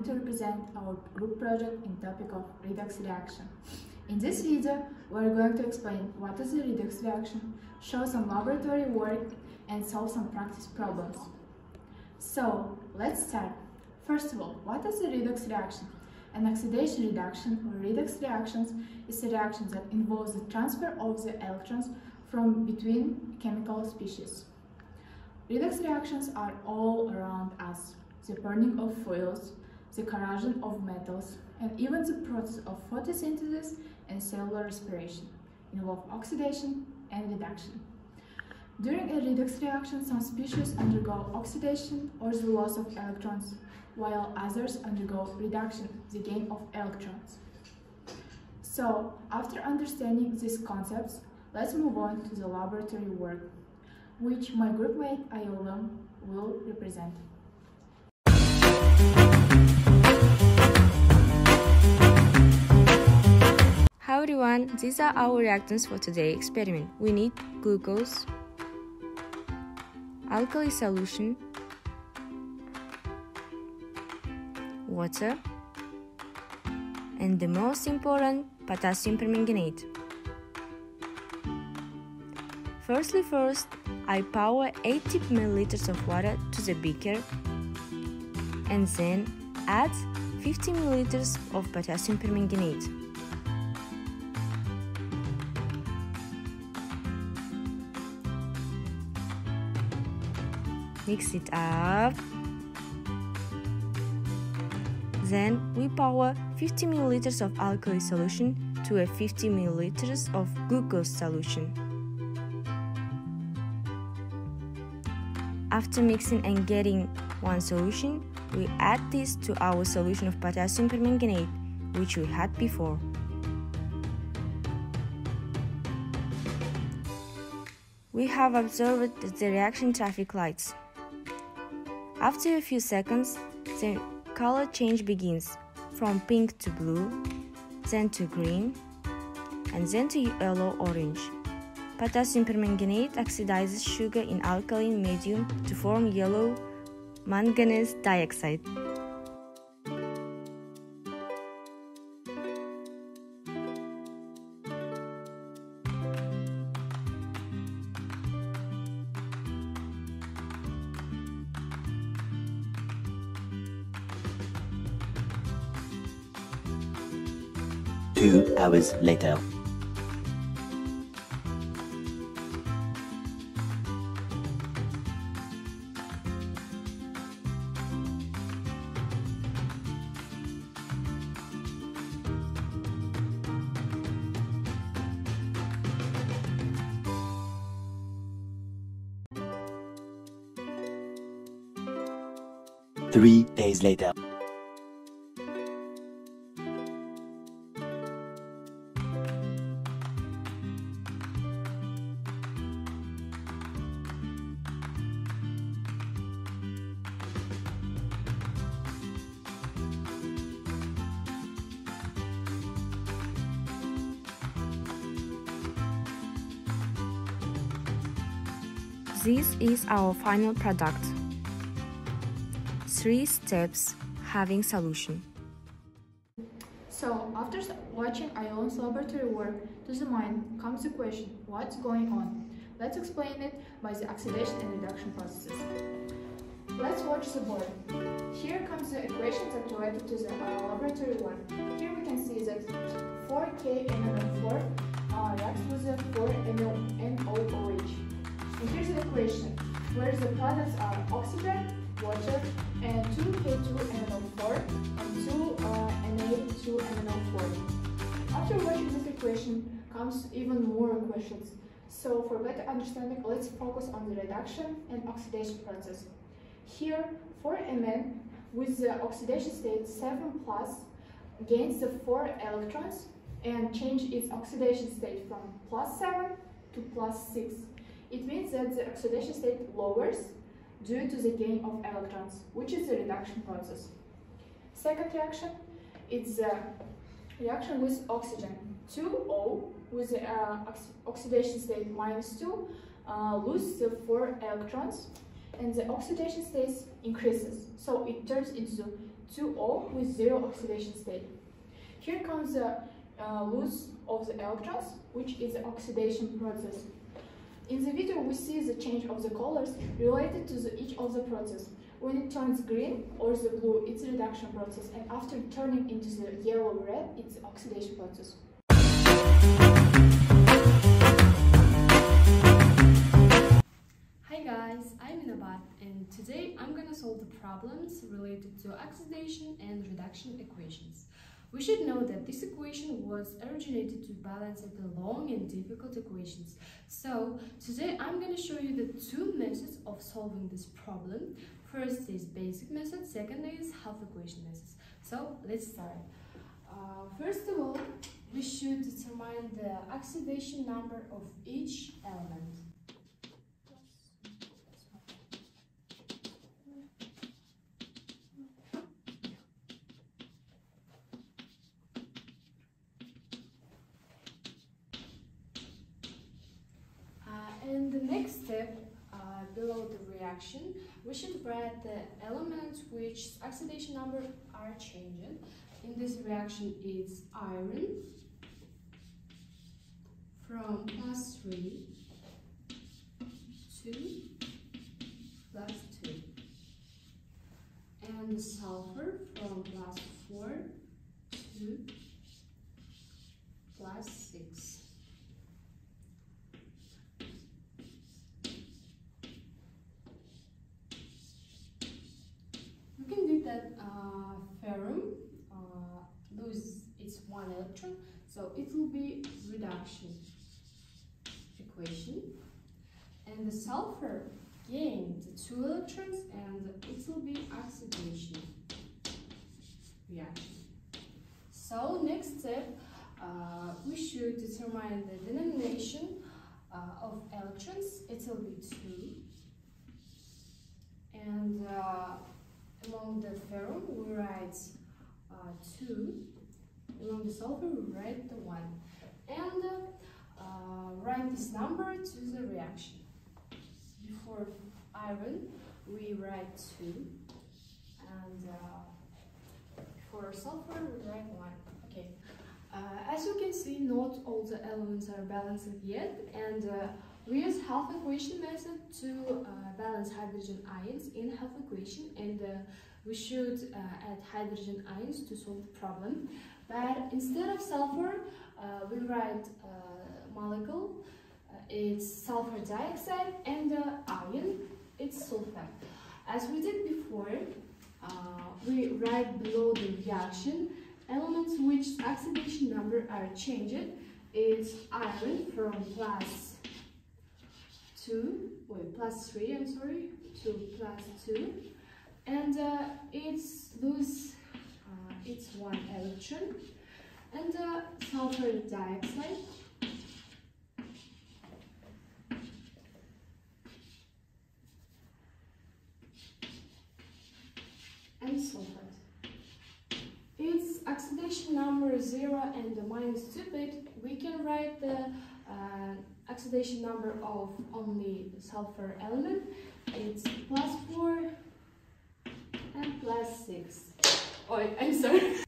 going to represent our group project in topic of redox reaction. In this video, we are going to explain what is a redox reaction, show some laboratory work, and solve some practice problems. So, let's start. First of all, what is a redox reaction? An oxidation reduction or redox reactions is a reaction that involves the transfer of the electrons from between chemical species. Redox reactions are all around us. The burning of fuels, the corrosion of metals, and even the process of photosynthesis and cellular respiration involve oxidation and reduction. During a redox reaction, some species undergo oxidation or the loss of electrons, while others undergo reduction, the gain of electrons. So, after understanding these concepts, let's move on to the laboratory work, which my groupmate Ayola will represent. Hi everyone, these are our reactants for today's experiment. We need glucose, alkali solution, water, and the most important, potassium permanganate. First, I pour 80 ml of water to the beaker and then add 50 ml of potassium permanganate. Mix it up. Then we pour 50 ml of alkali solution to a 50 ml of glucose solution. After mixing and getting one solution, we add this to our solution of potassium permanganate, which we had before. We have observed the reaction traffic lights. After a few seconds, the color change begins from pink to blue, then to green, and then to yellow-orange. Potassium permanganate oxidizes sugar in alkaline medium to form yellow manganese dioxide. Two hours later. Three days later. This is our final product. 3 steps having solution. So, after watching Ayola's laboratory work, to the mind comes the question, what's going on? Let's explain it by the oxidation and reduction processes. Let's watch the board. Here comes the equations that related to the laboratory work. Here we can see that 4KNO4 reacts with the 4NOOH. And here's the equation, where the products are oxygen, water, and 2K2NO4 and 2Na2NO4. After watching this equation comes even more questions. So for better understanding, let's focus on the reduction and oxidation process. Here, 4Mn with the oxidation state 7+ gains the 4 electrons and change its oxidation state from +7 to +6. It means that the oxidation state lowers due to the gain of electrons, which is the reduction process. Second reaction, it's the reaction with oxygen. 2O with the oxidation state -2 lose the 4 electrons and the oxidation state increases. So it turns into 2O with zero oxidation state. Here comes the loss of the electrons, which is the oxidation process. In the video, we see the change of the colors related to each of the process. When it turns green or the blue, it's a reduction process, and after turning into the yellow-red, it's the oxidation process. Hi guys, I'm Inabat, and today I'm gonna solve the problems related to oxidation and reduction equations. We should know that this equation was originated to balance the long and difficult equations. So today I'm going to show you the two methods of solving this problem. First is basic method, second is half equation methods. So let's start. First of all, we should determine the oxidation number of each element. In the next step, below the reaction, we should write the elements which oxidation number are changing. In this reaction, it's iron from +3 to +2, and sulfur from +4 to +6. We can do that ferrum loses its one electron, so it will be reduction equation, and the sulfur gained 2 electrons, and it will be oxidation reaction. So next step, we should determine the denomination of electrons. It will be 2, and along the ferrum we write 2, along the sulfur we write the 1, and write this number to the reaction. Before iron we write 2, and for sulfur we write 1. Okay. As you can see, not all the elements are balanced yet, and we use half equation method to balance hydrogen ions in half equation, and we should add hydrogen ions to solve the problem. But instead of sulfur, we write molecule. It's sulfur dioxide, and ion, it's sulfur. As we did before, we write below the reaction elements which oxidation number are changed. It's iron from +3, I'm sorry, to +2, and it's lose its 1 electron, and sulfur dioxide and sulfur. Its oxidation number is 0 and -2, but we can write the oxidation number of only the sulfur element. It's +4 and +6. Oh, I'm sorry.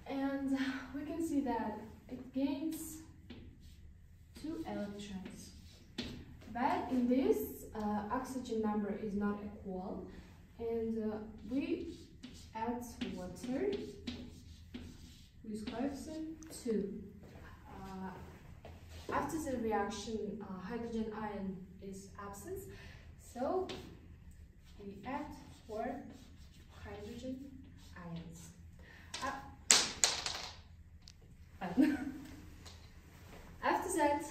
And we can see that it gains 2 electrons. But in this, oxygen number is not equal, and we add water with coefficient 2. After the reaction, hydrogen ion is absent, so we add 4 hydrogen ions. After that,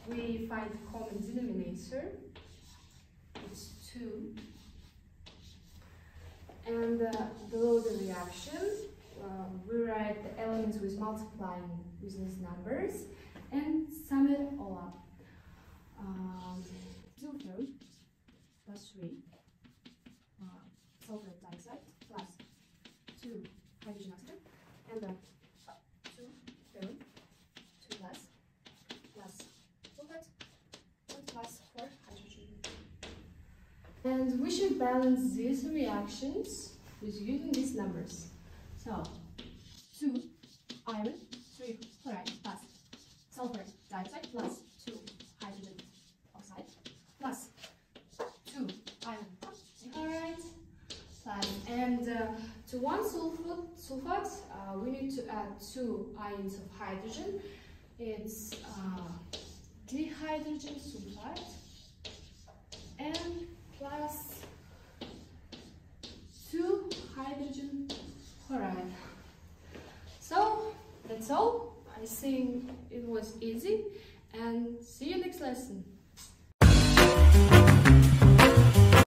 we find common denominator. It's 2. And below the reaction, we write the elements with multiplying with these numbers and sum it all up. Sulfur +3, sulfur dioxide +2 hydrogen oxygen, and 2 ferrum, 2 sulfur, and +4 hydrogen. And we should balance these reactions with using these numbers. So 2 iron 3 chloride plus sulfur dioxide plus 2 hydrogen oxide plus 2 iron chloride plus, and to one sulfate we need to add 2 ions of hydrogen. It's dihydrogen sulfide and plus 2 hydrogen chloride. So that's all. I think it was easy, and see you next lesson.